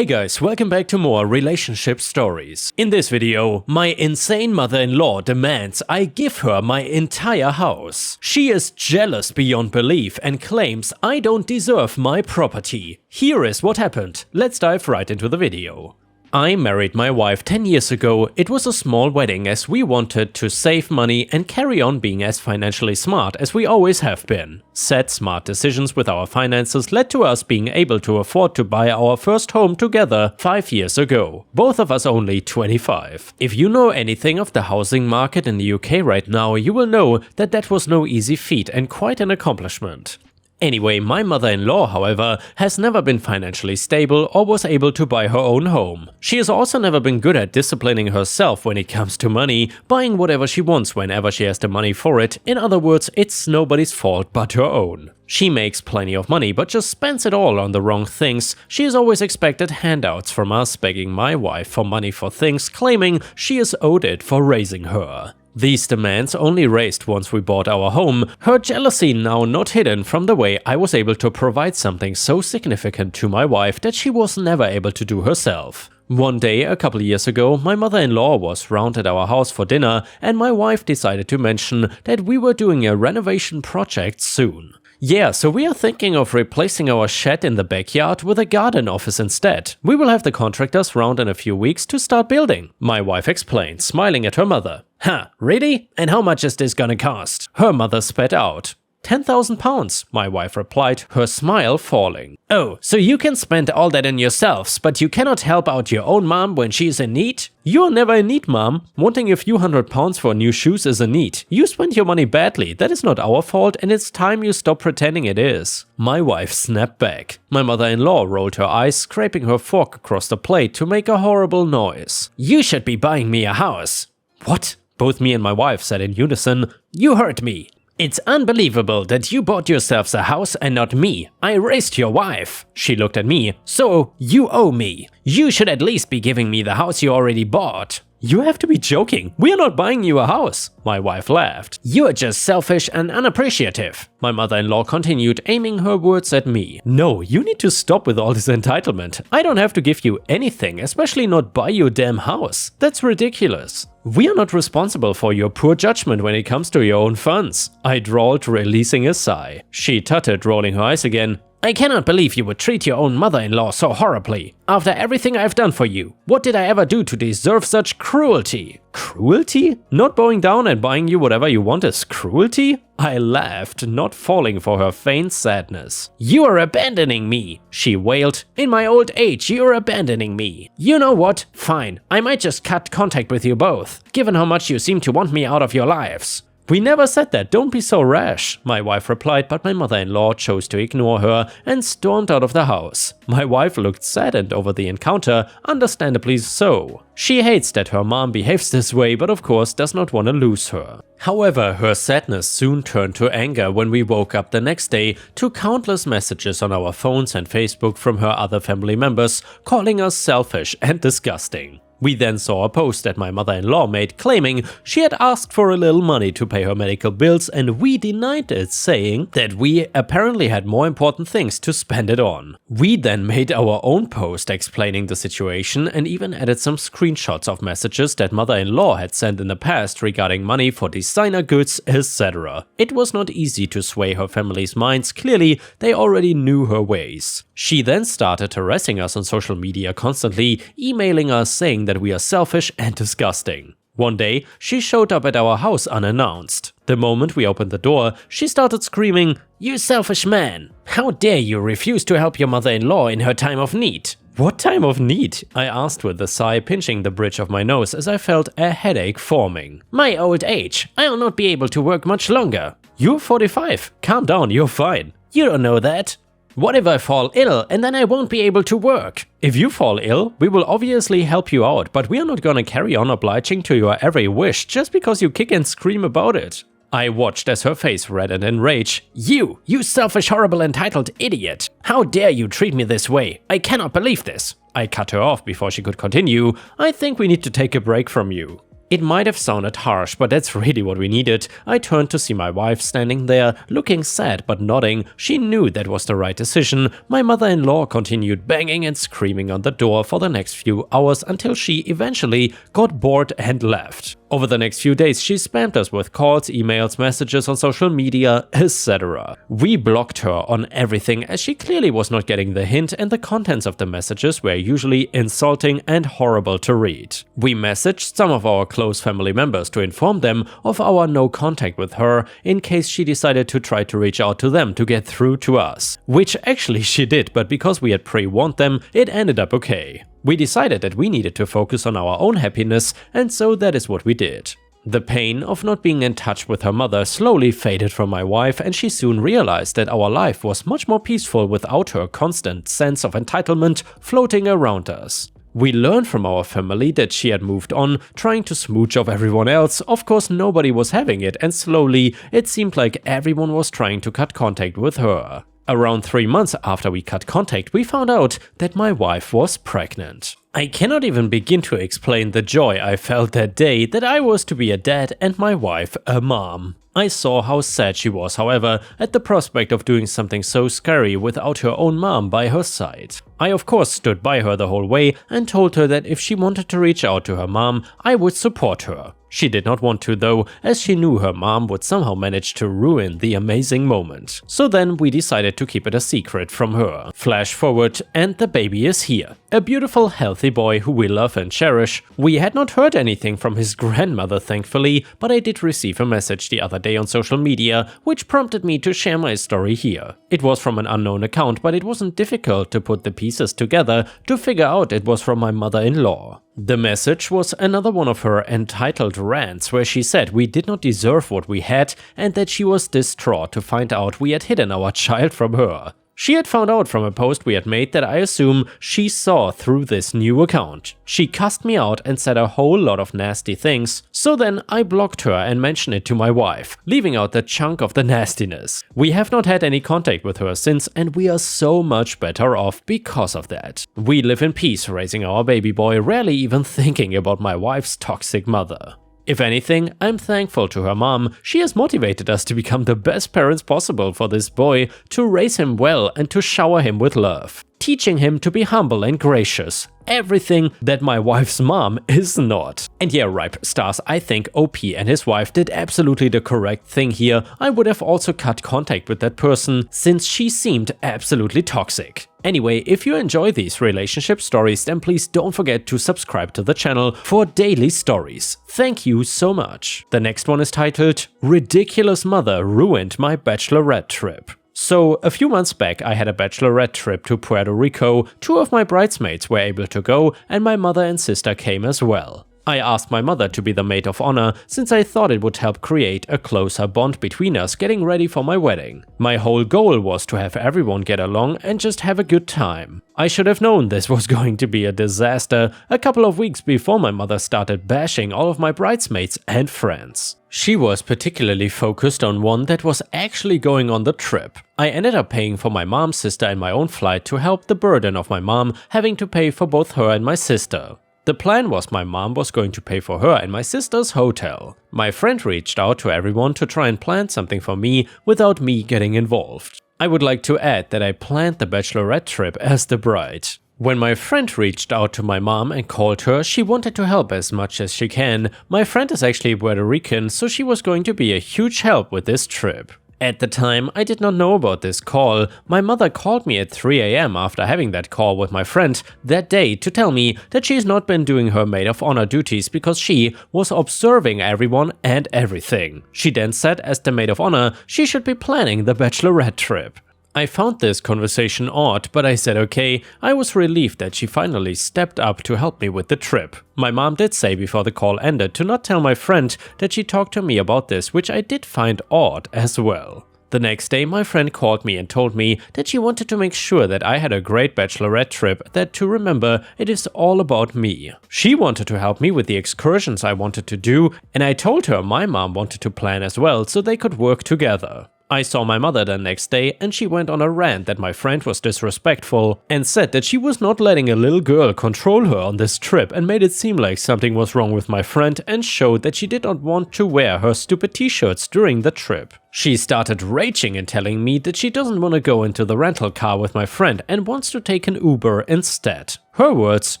Hey guys, welcome back to more relationship stories. In this video, my insane mother-in-law demands I give her my entire house. She is jealous beyond belief and claims I don't deserve my property. Here is what happened. Let's dive right into the video. I married my wife 10 years ago. It was a small wedding as we wanted to save money and carry on being as financially smart as we always have been. Said smart decisions with our finances led to us being able to afford to buy our first home together 5 years ago. Both of us only 25. If you know anything of the housing market in the UK right now, you will know that that was no easy feat and quite an accomplishment. Anyway, my mother-in-law, however, has never been financially stable or was able to buy her own home. She has also never been good at disciplining herself when it comes to money, buying whatever she wants whenever she has the money for it. In other words, it's nobody's fault but her own. She makes plenty of money but just spends it all on the wrong things. She has always expected handouts from us, begging my wife for money for things, claiming she is owed it for raising her. These demands only raised once we bought our home, her jealousy now not hidden from the way I was able to provide something so significant to my wife that she was never able to do herself. One day, a couple years ago, my mother-in-law was round at our house for dinner and my wife decided to mention that we were doing a renovation project soon. Yeah, so we are thinking of replacing our shed in the backyard with a garden office instead. We will have the contractors round in a few weeks to start building, my wife explained, smiling at her mother. Huh, really? And how much is this gonna cost? Her mother spat out. £10,000, my wife replied, her smile falling. Oh, so you can spend all that on yourselves, but you cannot help out your own mom when she is in need? You are never in need, mom. Wanting a few £100s for new shoes is a need. You spent your money badly, that is not our fault, and it's time you stop pretending it is. My wife snapped back. My mother-in-law rolled her eyes, scraping her fork across the plate to make a horrible noise. You should be buying me a house. What? Both me and my wife said in unison. You heard me. It's unbelievable that you bought yourselves a house and not me. I raised your wife. She looked at me. So, you owe me. You should at least be giving me the house you already bought. You have to be joking. We are not buying you a house. My wife laughed. You're just selfish and unappreciative. My mother-in-law continued, aiming her words at me. No, you need to stop with all this entitlement. I don't have to give you anything, especially not buy your damn house. That's ridiculous. We are not responsible for your poor judgment when it comes to your own funds. I drawled, releasing a sigh. She tutted, rolling her eyes again. I cannot believe you would treat your own mother-in-law so horribly. After everything I've done for you, what did I ever do to deserve such cruelty? Cruelty? Not bowing down and buying you whatever you want is cruelty? I laughed, not falling for her feigned sadness. You are abandoning me, she wailed. In my old age, you are abandoning me. You know what? Fine, I might just cut contact with you both, given how much you seem to want me out of your lives. We never said that, don't be so rash, my wife replied, but my mother-in-law chose to ignore her and stormed out of the house. My wife looked saddened over the encounter, understandably so. She hates that her mom behaves this way, but of course does not want to lose her. However, her sadness soon turned to anger when we woke up the next day to countless messages on our phones and Facebook from her other family members, calling us selfish and disgusting. We then saw a post that my mother-in-law made claiming she had asked for a little money to pay her medical bills and we denied it, saying that we apparently had more important things to spend it on. We then made our own post explaining the situation and even added some screenshots of messages that mother-in-law had sent in the past regarding money for designer goods, etc. It was not easy to sway her family's minds, clearly they already knew her ways. She then started harassing us on social media constantly, emailing us saying that we are selfish and disgusting. One day, she showed up at our house unannounced. The moment we opened the door, she started screaming, "You selfish man! How dare you refuse to help your mother-in-law in her time of need?" What time of need? I asked with a sigh, pinching the bridge of my nose as I felt a headache forming. My old age. I'll not be able to work much longer. You're 45. Calm down, you're fine. You don't know that. What if I fall ill and then I won't be able to work? If you fall ill, we will obviously help you out, but we are not gonna carry on obliging to your every wish just because you kick and scream about it. I watched as her face reddened in rage. You selfish, horrible, entitled idiot! How dare you treat me this way? I cannot believe this! I cut her off before she could continue. I think we need to take a break from you. It might have sounded harsh, but that's really what we needed. I turned to see my wife standing there, looking sad but nodding. She knew that was the right decision. My mother-in-law continued banging and screaming on the door for the next few hours until she eventually got bored and left. Over the next few days, she spammed us with calls, emails, messages on social media, etc. We blocked her on everything as she clearly was not getting the hint, and the contents of the messages were usually insulting and horrible to read. We messaged some of our close family members to inform them of our no contact with her in case she decided to try to reach out to them to get through to us. Which actually she did, but because we had pre-warned them, it ended up okay. We decided that we needed to focus on our own happiness, and so that is what we did. The pain of not being in touch with her mother slowly faded from my wife, and she soon realized that our life was much more peaceful without her constant sense of entitlement floating around us. We learned from our family that she had moved on, trying to smooch off everyone else. Of course, nobody was having it, and slowly it seemed like everyone was trying to cut contact with her. Around 3 months after we cut contact, we found out that my wife was pregnant. I cannot even begin to explain the joy I felt that day that I was to be a dad and my wife a mom. I saw how sad she was, however, at the prospect of doing something so scary without her own mom by her side. I of course stood by her the whole way and told her that if she wanted to reach out to her mom, I would support her. She did not want to though, as she knew her mom would somehow manage to ruin the amazing moment. So then we decided to keep it a secret from her. Flash forward, and the baby is here. A beautiful, healthy boy who we love and cherish. We had not heard anything from his grandmother thankfully, but I did receive a message the other day on social media, which prompted me to share my story here. It was from an unknown account, but it wasn't difficult to put the pieces together to figure out it was from my mother-in-law. The message was another one of her entitled rants where she said we did not deserve what we had and that she was distraught to find out we had hidden our child from her. She had found out from a post we had made that I assume she saw through this new account. She cussed me out and said a whole lot of nasty things, so then I blocked her and mentioned it to my wife, leaving out the chunk of the nastiness. We have not had any contact with her since, and we are so much better off because of that. We live in peace raising our baby boy, rarely even thinking about my wife's toxic mother. If anything, I'm thankful to her mom. She has motivated us to become the best parents possible for this boy, to raise him well and to shower him with love, teaching him to be humble and gracious. Everything that my wife's mom is not. And yeah, Ripe Stars, I think OP and his wife did absolutely the correct thing here. I would have also cut contact with that person since she seemed absolutely toxic. Anyway, if you enjoy these relationship stories, then please don't forget to subscribe to the channel for daily stories. Thank you so much. The next one is titled, Ridiculous Mother Ruined My Bachelorette Trip. So, a few months back I had a bachelorette trip to Puerto Rico. 2 of my bridesmaids were able to go, and my mother and sister came as well. I asked my mother to be the maid of honor since I thought it would help create a closer bond between us getting ready for my wedding. My whole goal was to have everyone get along and just have a good time. I should have known this was going to be a disaster a couple of weeks before my mother started bashing all of my bridesmaids and friends. She was particularly focused on one that was actually going on the trip. I ended up paying for my mom's sister and my own flight to help the burden of my mom having to pay for both her and my sister. The plan was my mom was going to pay for her and my sister's hotel. My friend reached out to everyone to try and plan something for me without me getting involved. I would like to add that I planned the bachelorette trip as the bride. When my friend reached out to my mom and called her, she wanted to help as much as she can. My friend is actually Puerto Rican, so she was going to be a huge help with this trip. At the time, I did not know about this call. My mother called me at 3 AM after having that call with my friend that day to tell me that she's not been doing her maid of honor duties because she was observing everyone and everything. She then said as the maid of honor, she should be planning the bachelorette trip. I found this conversation odd, but I said okay. I was relieved that she finally stepped up to help me with the trip. My mom did say before the call ended to not tell my friend that she talked to me about this, which I did find odd as well. The next day my friend called me and told me that she wanted to make sure that I had a great bachelorette trip, that to remember it is all about me. She wanted to help me with the excursions I wanted to do, and I told her my mom wanted to plan as well so they could work together. I saw my mother the next day and she went on a rant that my friend was disrespectful and said that she was not letting a little girl control her on this trip and made it seem like something was wrong with my friend and showed that she did not want to wear her stupid t-shirts during the trip. She started raging and telling me that she doesn't want to go into the rental car with my friend and wants to take an Uber instead. Her words,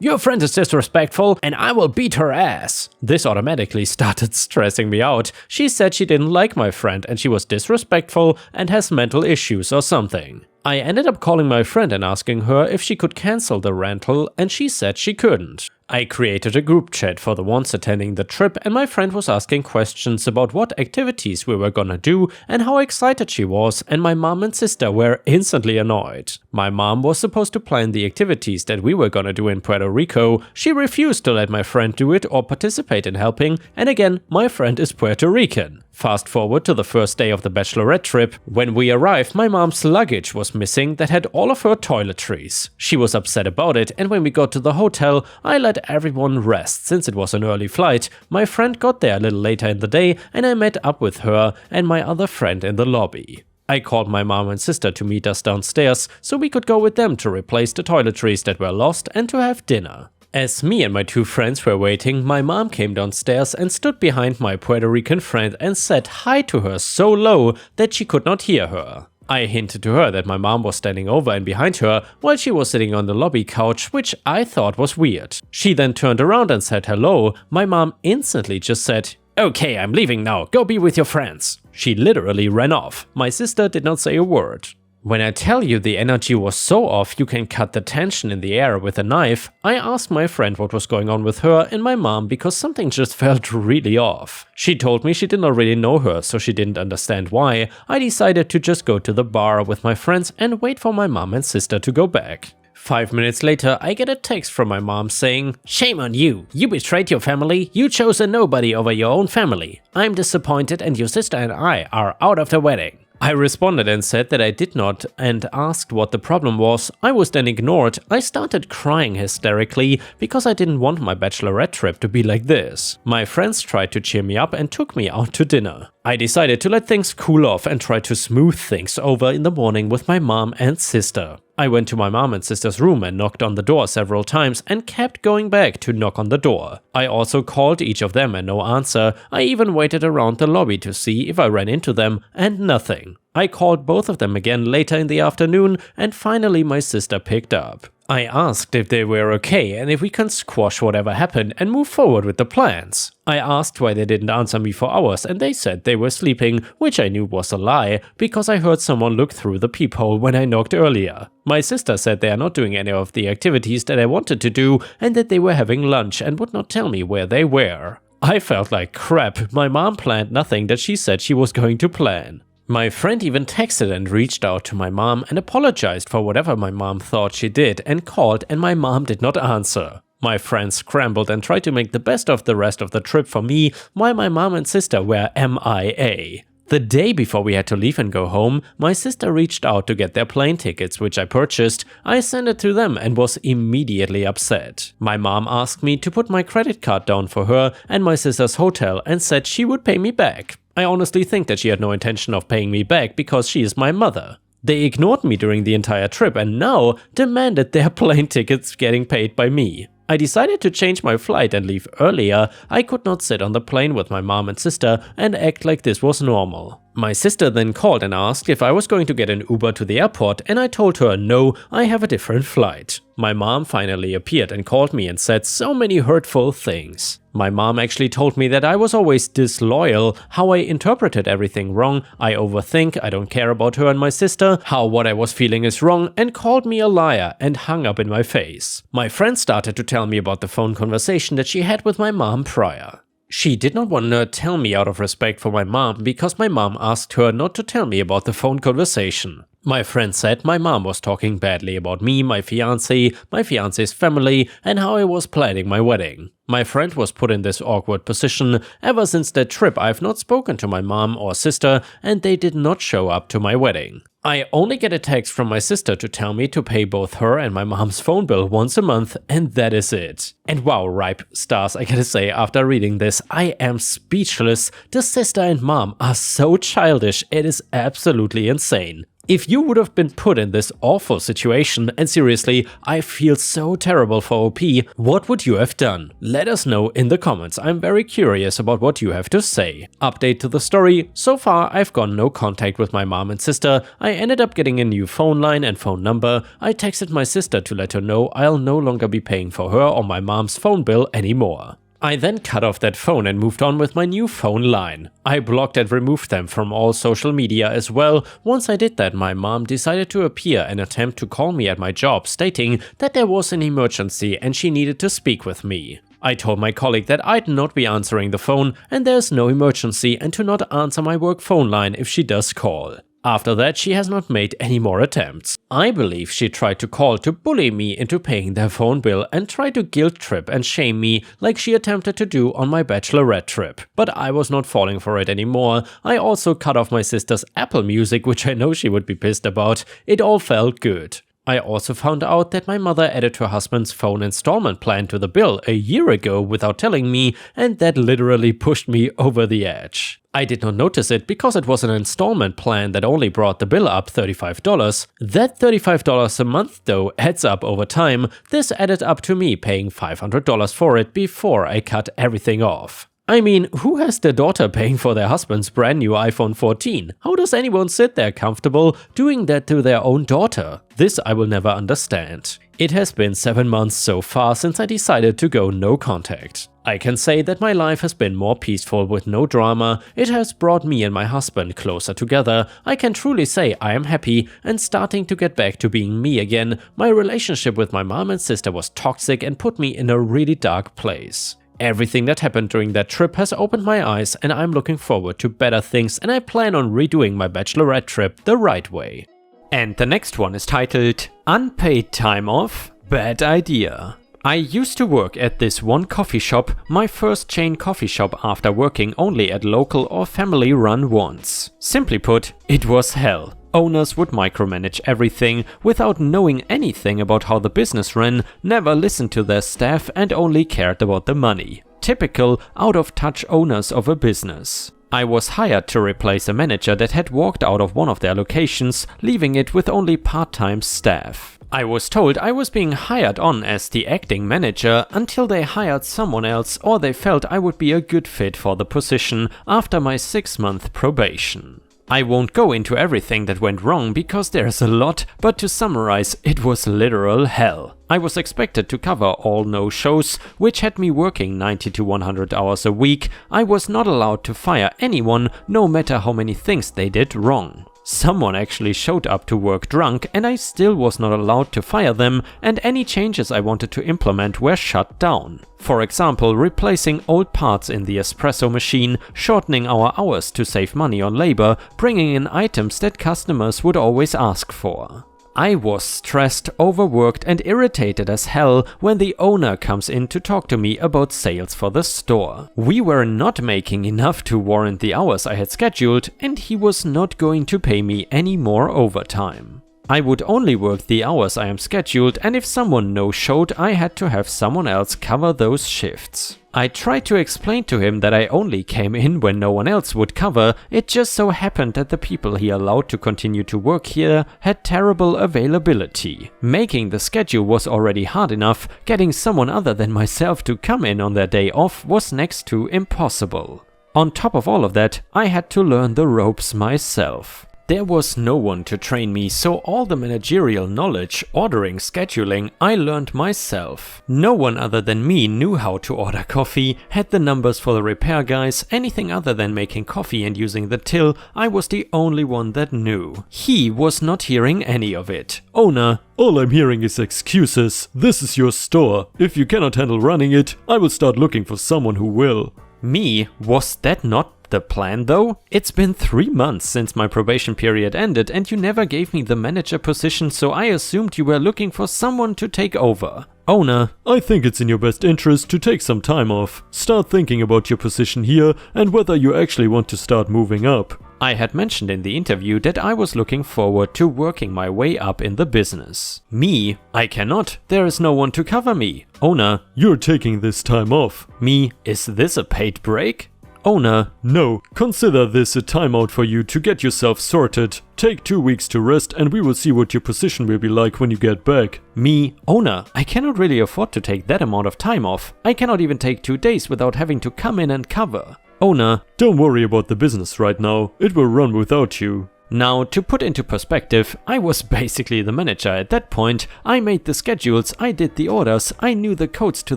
"Your friend is disrespectful and I will beat her ass." This automatically started stressing me out. She said she didn't like my friend and she was disrespectful and has mental issues or something. I ended up calling my friend and asking her if she could cancel the rental and she said she couldn't. I created a group chat for the ones attending the trip and my friend was asking questions about what activities we were gonna do and how excited she was, and my mom and sister were instantly annoyed. My mom was supposed to plan the activities that we were gonna do in Puerto Rico. She refused to let my friend do it or participate in helping, and again, my friend is Puerto Rican. Fast forward to the first day of the bachelorette trip. When we arrived, my mom's luggage was missing that had all of her toiletries. She was upset about it, and when we got to the hotel, I let everyone rest since it was an early flight. My friend got there a little later in the day and I met up with her and my other friend in the lobby. I called my mom and sister to meet us downstairs so we could go with them to replace the toiletries that were lost and to have dinner. As me and my two friends were waiting, my mom came downstairs and stood behind my Puerto Rican friend and said hi to her so low that she could not hear her. I hinted to her that my mom was standing over and behind her while she was sitting on the lobby couch, which I thought was weird. She then turned around and said hello. My mom instantly just said, "Okay, I'm leaving now, go be with your friends." She literally ran off. My sister did not say a word. When I tell you the energy was so off you can cut the tension in the air with a knife, I asked my friend what was going on with her and my mom because something just felt really off. She told me she did not really know her, so she didn't understand why. I decided to just go to the bar with my friends and wait for my mom and sister to go back. 5 minutes later, I get a text from my mom saying, "Shame on you, you betrayed your family, you chose a nobody over your own family. I'm disappointed and your sister and I are out of the wedding." I responded and said that I did not and asked what the problem was. I was then ignored. I started crying hysterically because I didn't want my bachelorette trip to be like this. My friends tried to cheer me up and took me out to dinner. I decided to let things cool off and try to smooth things over in the morning with my mom and sister. I went to my mom and sister's room and knocked on the door several times and kept going back to knock on the door. I also called each of them and no answer. I even waited around the lobby to see if I ran into them and nothing. I called both of them again later in the afternoon and finally my sister picked up. I asked if they were okay and if we can squash whatever happened and move forward with the plans. I asked why they didn't answer me for hours and they said they were sleeping, which I knew was a lie because I heard someone look through the peephole when I knocked earlier. My sister said they are not doing any of the activities that I wanted to do and that they were having lunch and would not tell me where they were. I felt like crap. My mom planned nothing that she said she was going to plan. My friend even texted and reached out to my mom and apologized for whatever my mom thought she did and called and my mom did not answer. My friend scrambled and tried to make the best of the rest of the trip for me while my mom and sister were MIA. The day before we had to leave and go home, my sister reached out to get their plane tickets, which I purchased. I sent it to them and was immediately upset. My mom asked me to put my credit card down for her and my sister's hotel and said she would pay me back. I honestly think that she had no intention of paying me back because she is my mother. They ignored me during the entire trip and now demanded their plane tickets getting paid by me. I decided to change my flight and leave earlier. I could not sit on the plane with my mom and sister and act like this was normal. My sister then called and asked if I was going to get an Uber to the airport and I told her no, I have a different flight. My mom finally appeared and called me and said so many hurtful things. My mom actually told me that I was always disloyal, how I interpreted everything wrong, I overthink, I don't care about her and my sister, how what I was feeling is wrong, and called me a liar and hung up in my face. My friend started to tell me about the phone conversation that she had with my mom prior. She did not want to tell me out of respect for my mom because my mom asked her not to tell me about the phone conversation. My friend said my mom was talking badly about me, my fiance's family, and how I was planning my wedding. My friend was put in this awkward position. Ever since that trip, I've not spoken to my mom or sister, and they did not show up to my wedding. I only get a text from my sister to tell me to pay both her and my mom's phone bill once a month, and that is it. And wow, ripe stars, I gotta say, after reading this, I am speechless. The sister and mom are so childish, it is absolutely insane. If you would have been put in this awful situation, and seriously, I feel so terrible for OP, what would you have done? Let us know in the comments, I'm very curious about what you have to say. Update to the story, so far I've got no contact with my mom and sister. I ended up getting a new phone line and phone number. I texted my sister to let her know I'll no longer be paying for her or my mom's phone bill anymore. I then cut off that phone and moved on with my new phone line. I blocked and removed them from all social media as well. Once I did that, my mom decided to appear and attempt to call me at my job, stating that there was an emergency and she needed to speak with me. I told my colleague that I'd not be answering the phone and there's no emergency and to not answer my work phone line if she does call. After that, she has not made any more attempts. I believe she tried to call to bully me into paying their phone bill and tried to guilt trip and shame me like she attempted to do on my bachelorette trip. But I was not falling for it anymore. I also cut off my sister's Apple Music, which I know she would be pissed about. It all felt good. I also found out that my mother added her husband's phone installment plan to the bill a year ago without telling me, and that literally pushed me over the edge. I did not notice it because it was an installment plan that only brought the bill up $35. That $35 a month though adds up over time. This added up to me paying $500 for it before I cut everything off. I mean, who has their daughter paying for their husband's brand new iPhone 14? How does anyone sit there comfortable doing that to their own daughter? This I will never understand. It has been 7 months so far since I decided to go no contact. I can say that my life has been more peaceful with no drama. It has brought me and my husband closer together. I can truly say I am happy and starting to get back to being me again. My relationship with my mom and sister was toxic and put me in a really dark place. Everything that happened during that trip has opened my eyes and I'm looking forward to better things and I plan on redoing my bachelorette trip the right way. And the next one is titled Unpaid Time Off? Bad Idea. I used to work at this one coffee shop, my first chain coffee shop after working only at local or family-run ones. Simply put, it was hell. Owners would micromanage everything without knowing anything about how the business ran, never listened to their staff and only cared about the money. Typical out-of-touch owners of a business. I was hired to replace a manager that had walked out of one of their locations, leaving it with only part-time staff. I was told I was being hired on as the acting manager until they hired someone else or they felt I would be a good fit for the position after my 6-month probation. I won't go into everything that went wrong because there's a lot, but to summarize, it was literal hell. I was expected to cover all no-shows, which had me working 90 to 100 hours a week. I was not allowed to fire anyone, no matter how many things they did wrong. Someone actually showed up to work drunk and I still was not allowed to fire them, and any changes I wanted to implement were shut down. For example, replacing old parts in the espresso machine, shortening our hours to save money on labor, bringing in items that customers would always ask for. I was stressed, overworked and irritated as hell when the owner comes in to talk to me about sales for the store. We were not making enough to warrant the hours I had scheduled and he was not going to pay me any more overtime. I would only work the hours I am scheduled and if someone no-showed I had to have someone else cover those shifts. I tried to explain to him that I only came in when no one else would cover. It just so happened that the people he allowed to continue to work here had terrible availability. Making the schedule was already hard enough, getting someone other than myself to come in on their day off was next to impossible. On top of all of that, I had to learn the ropes myself. There was no one to train me, so all the managerial knowledge, ordering, scheduling, I learned myself. No one other than me knew how to order coffee, had the numbers for the repair guys, anything other than making coffee and using the till, I was the only one that knew. He was not hearing any of it. Owner: all I'm hearing is excuses. This is your store. If you cannot handle running it, I will start looking for someone who will. Me? Was that not the plan though? It's been 3 months since my probation period ended and you never gave me the manager position, so I assumed you were looking for someone to take over. Owner: I think it's in your best interest to take some time off. Start thinking about your position here and whether you actually want to start moving up. I had mentioned in the interview that I was looking forward to working my way up in the business. Me, I cannot, there is no one to cover me. Owner, You're taking this time off. me, is this a paid break? Owner, no, consider this a timeout for you to get yourself sorted. Take 2 weeks to rest and we will see what your position will be like when you get back. Me, owner, I cannot really afford to take that amount of time off. I cannot even take 2 days without having to come in and cover. Owner, Don't worry about the business right now, it will run without you. now, to put into perspective, I was basically the manager at that point. I made the schedules, I did the orders, I knew the codes to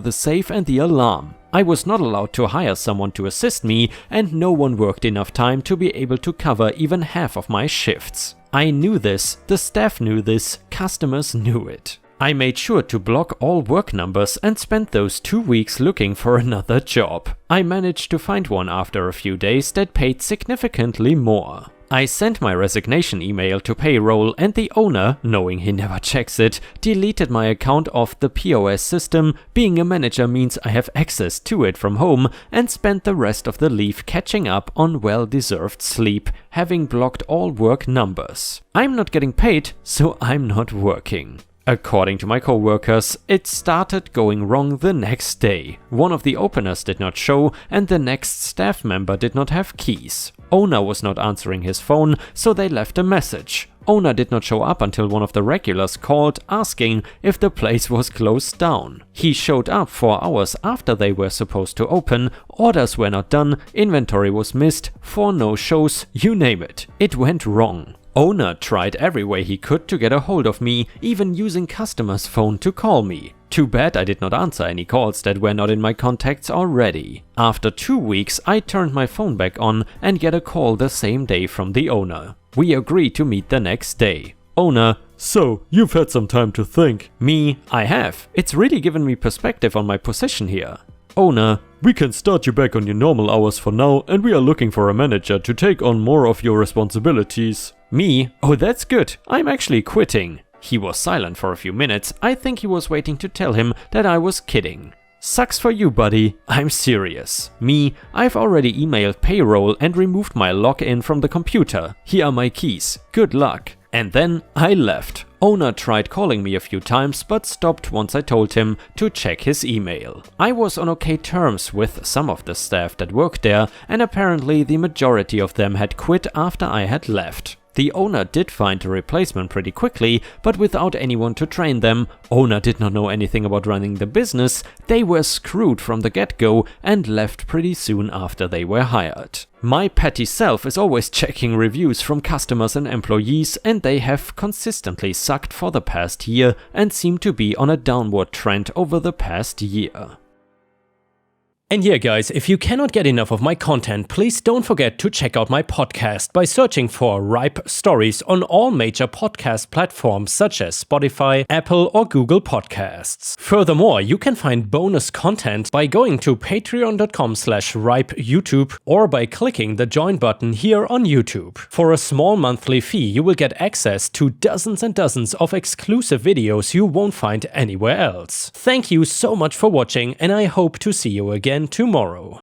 the safe and the alarm. I was not allowed to hire someone to assist me, and no one worked enough time to be able to cover even half of my shifts. I knew this, the staff knew this, customers knew it. I made sure to block all work numbers and spent those 2 weeks looking for another job. I managed to find one after a few days that paid significantly more. I sent my resignation email to payroll and the owner, knowing he never checks it, deleted my account off the POS system. Being a manager means I have access to it from home, and spent the rest of the leave catching up on well-deserved sleep, having blocked all work numbers. I'm not getting paid, so I'm not working. According to my coworkers, it started going wrong the next day. One of the openers did not show and the next staff member did not have keys. Owner was not answering his phone, so they left a message. Owner did not show up until one of the regulars called asking if the place was closed down. He showed up 4 hours after they were supposed to open, orders were not done, inventory was missed, 4 no-shows, you name it. It went wrong. Owner tried every way he could to get a hold of me, even using customer's phone to call me. Too bad I did not answer any calls that were not in my contacts already. After 2 weeks, I turned my phone back on and get a call the same day from the owner. We agreed to meet the next day. Owner, So, you've had some time to think. me, I have. It's really given me perspective on my position here. Owner, We can start you back on your normal hours for now and we are looking for a manager to take on more of your responsibilities. me, oh that's good, I'm actually quitting. He was silent for a few minutes. I think he was waiting to tell him that I was kidding. Sucks for you, buddy. I'm serious. Me, I've already emailed payroll and removed my login from the computer. Here are my keys. Good luck. And then I left. Owner tried calling me a few times but stopped once I told him to check his email. I was on okay terms with some of the staff that worked there, and apparently the majority of them had quit after I had left. The owner did find a replacement pretty quickly, but without anyone to train them. Owner did not know anything about running the business. They were screwed from the get-go and left pretty soon after they were hired. My petty self is always checking reviews from customers and employees, and they have consistently sucked for the past year and seem to be on a downward trend over the past year. And yeah guys, if you cannot get enough of my content, please don't forget to check out my podcast by searching for Ripe Stories on all major podcast platforms such as Spotify, Apple or Google Podcasts. Furthermore, you can find bonus content by going to patreon.com/ripeyoutube or by clicking the join button here on YouTube. For a small monthly fee, you will get access to dozens and dozens of exclusive videos you won't find anywhere else. Thank you so much for watching, and I hope to see you again tomorrow.